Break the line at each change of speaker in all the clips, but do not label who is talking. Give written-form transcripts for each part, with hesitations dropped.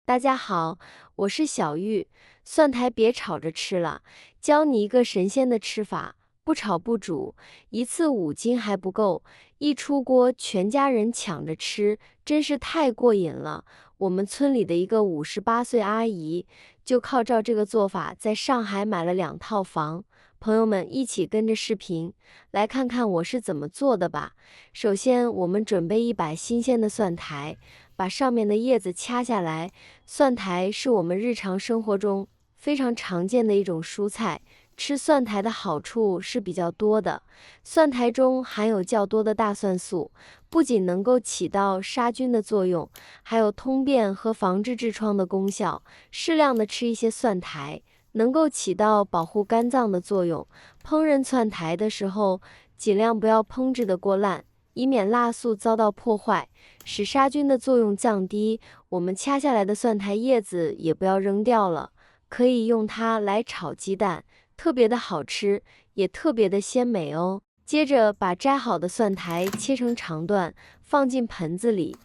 大家好，我是小玉。蒜苔别炒着吃了，教你一个神仙的吃法，不炒不煮，一次5斤还不够，一出锅全家人抢着吃，真是太过瘾了。我们村里的一个58岁阿姨，就靠照这个做法，在上海买了2套房。朋友们一起跟着视频，来看看我是怎么做的吧。首先，我们准备一把新鲜的蒜苔，把上面的叶子掐下来。蒜苔是我们日常生活中非常常见的一种蔬菜，吃蒜苔的好处是比较多的。蒜苔中含有较多的大蒜素，不仅能够起到杀菌的作用，还有通便和防治痔疮的功效。适量的吃一些蒜苔，能够起到保护肝脏的作用。烹饪蒜苔的时候，尽量不要烹制的过烂，以免辣素遭到破坏，使杀菌的作用降低。我们掐下来的蒜苔叶子也不要扔掉了，可以用它来炒鸡蛋，特别的好吃，也特别的鲜美哦。接着把摘好的蒜苔切成长段，放进盆子里，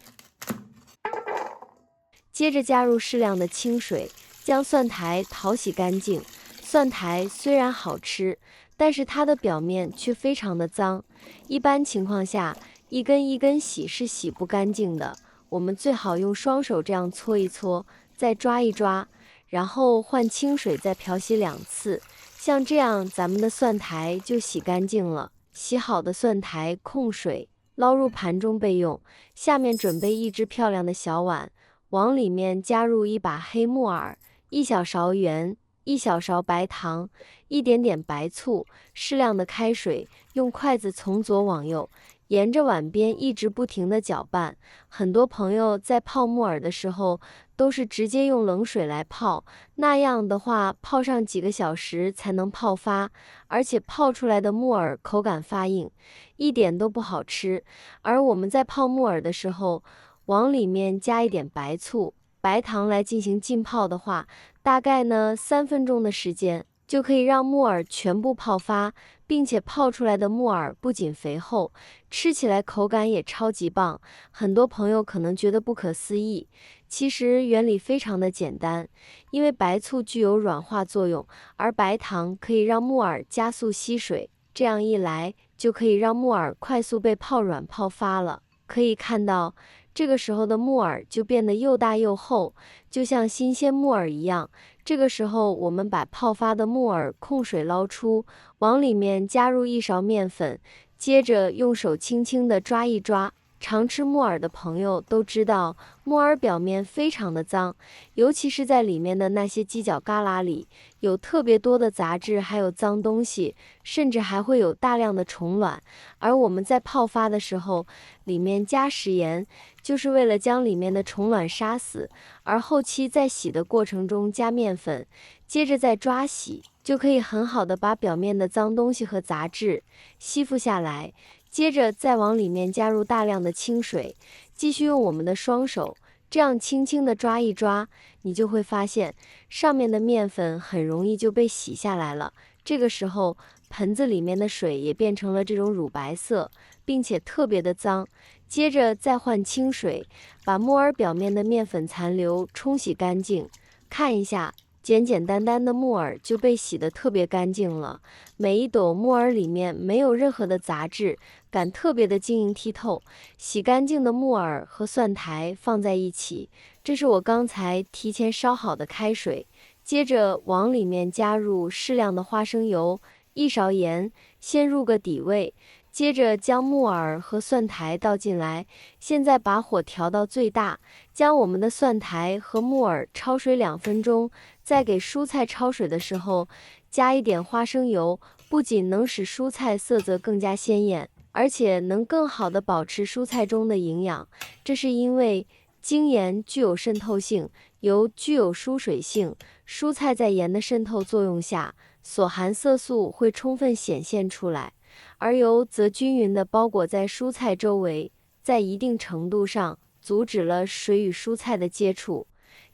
接着加入适量的清水，将蒜苔淘洗干净。蒜苔虽然好吃，但是它的表面却非常的脏，一般情况下，一根一根洗是洗不干净的。我们最好用双手这样搓一搓，再抓一抓，然后换清水再漂洗2次。像这样，咱们的蒜苔就洗干净了。洗好的蒜苔控水，捞入盘中备用。下面准备一只漂亮的小碗，往里面加入一把黑木耳、1小勺盐、1小勺白糖、一点点白醋、适量的开水，用筷子从左往右，沿着碗边一直不停地搅拌。很多朋友在泡木耳的时候，都是直接用冷水来泡，那样的话泡上几个小时才能泡发，而且泡出来的木耳口感发硬，一点都不好吃。而我们在泡木耳的时候，往里面加一点白醋、白糖来进行浸泡的话，大概呢3分钟的时间，就可以让木耳全部泡发，并且泡出来的木耳不仅肥厚，吃起来口感也超级棒。很多朋友可能觉得不可思议，其实原理非常的简单，因为白醋具有软化作用，而白糖可以让木耳加速吸水，这样一来就可以让木耳快速被泡软泡发了。可以看到，这个时候的木耳就变得又大又厚，就像新鲜木耳一样。这个时候，我们把泡发的木耳控水捞出，往里面加入1勺面粉，接着用手轻轻地抓一抓。常吃木耳的朋友都知道，木耳表面非常的脏，尤其是在里面的那些犄角旮旯里，有特别多的杂质，还有脏东西，甚至还会有大量的虫卵。而我们在泡发的时候，里面加食盐，就是为了将里面的虫卵杀死，而后期在洗的过程中加面粉，接着再抓洗，就可以很好的把表面的脏东西和杂质吸附下来。接着再往里面加入大量的清水，继续用我们的双手这样轻轻的抓一抓，你就会发现上面的面粉很容易就被洗下来了。这个时候，盆子里面的水也变成了这种乳白色，并且特别的脏。接着再换清水，把木耳表面的面粉残留冲洗干净。看一下，简简单单的木耳就被洗得特别干净了，每一朵木耳里面没有任何的杂质，感特别的晶莹剔透。洗干净的木耳和蒜苔放在一起，这是我刚才提前烧好的开水，接着往里面加入适量的花生油、1勺盐，先入个底味。接着将木耳和蒜苔倒进来，现在把火调到最大，将我们的蒜苔和木耳焯水2分钟。在给蔬菜焯水的时候，加一点花生油，不仅能使蔬菜色泽更加鲜艳，而且能更好的保持蔬菜中的营养。这是因为精盐具有渗透性，油具有疏水性，蔬菜在盐的渗透作用下，所含色素会充分显现出来。而油则均匀地包裹在蔬菜周围，在一定程度上阻止了水与蔬菜的接触，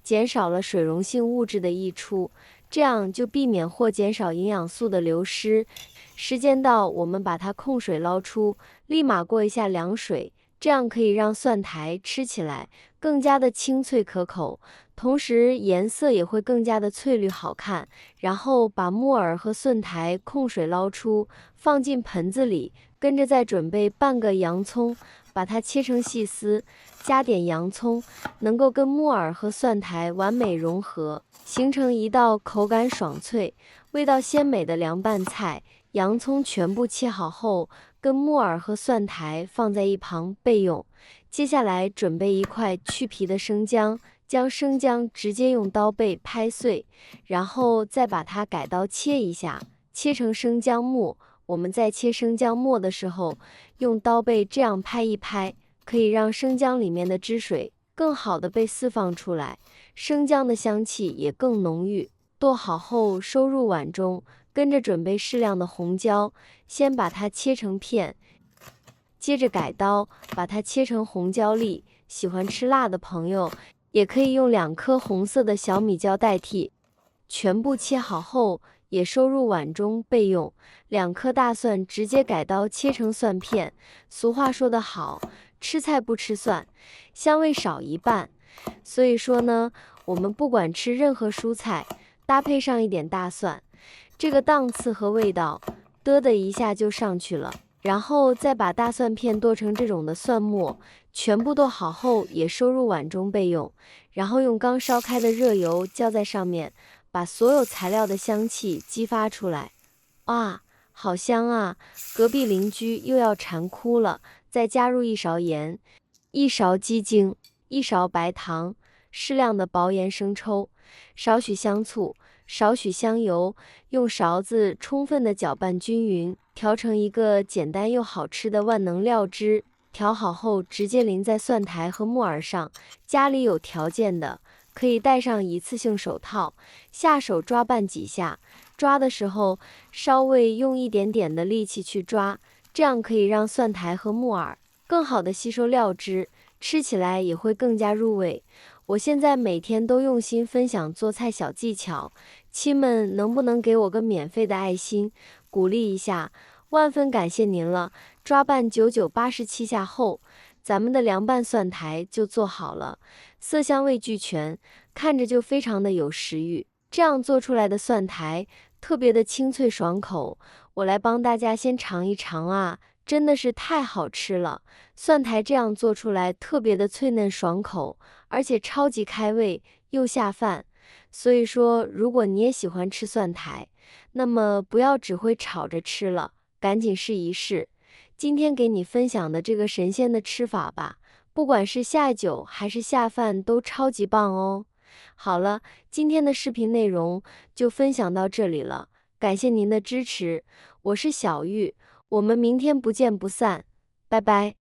减少了水溶性物质的溢出，这样就避免或减少营养素的流失。时间到，我们把它控水捞出，立马过一下凉水，这样可以让蒜苔吃起来更加的清脆可口，同时颜色也会更加的翠绿好看。然后把木耳和蒜苔控水捞出，放进盆子里，跟着再准备半个洋葱，把它切成细丝，加点洋葱，能够跟木耳和蒜苔完美融合，形成一道口感爽脆、味道鲜美的凉拌菜。洋葱全部切好后，跟木耳和蒜苔放在一旁备用。接下来准备一块去皮的生姜，将生姜直接用刀背拍碎，然后再把它改刀切一下，切成生姜末。我们在切生姜末的时候，用刀背这样拍一拍，可以让生姜里面的汁水更好的被释放出来，生姜的香气也更浓郁。剁好后收入碗中，跟着准备适量的红椒，先把它切成片，接着改刀把它切成红椒粒。喜欢吃辣的朋友也可以用2颗红色的小米椒代替。全部切好后也收入碗中备用。2颗大蒜直接改刀切成蒜片。俗话说得好，吃菜不吃蒜，香味少一半。所以说呢，我们不管吃任何蔬菜，搭配上一点大蒜，这个档次和味道的一下就上去了。然后再把大蒜片剁成这种的蒜末，全部剁好后也收入碗中备用。然后用刚烧开的热油浇在上面，把所有材料的香气激发出来。哇，好香啊！隔壁邻居又要馋哭了。再加入1勺盐、1勺鸡精、1勺白糖，适量的薄盐生抽，少许香醋，少许香油，用勺子充分的搅拌均匀，调成一个简单又好吃的万能料汁。调好后直接淋在蒜苔和木耳上。家里有条件的可以戴上一次性手套，下手抓拌几下。抓的时候稍微用一点点的力气去抓，这样可以让蒜苔和木耳更好的吸收料汁，吃起来也会更加入味。我现在每天都用心分享做菜小技巧，亲们能不能给我个免费的爱心，鼓励一下？万分感谢您了。抓拌9987下后，咱们的凉拌蒜苔就做好了，色香味俱全，看着就非常的有食欲。这样做出来的蒜苔特别的清脆爽口，我来帮大家先尝一尝啊，真的是太好吃了。蒜苔这样做出来特别的脆嫩爽口，而且超级开胃又下饭。所以说，如果你也喜欢吃蒜苔，那么不要只会炒着吃了，赶紧试一试。今天给你分享的这个神仙的吃法吧，不管是下酒还是下饭都超级棒哦。好了，今天的视频内容就分享到这里了，感谢您的支持，我是小玉，我们明天不见不散，拜拜。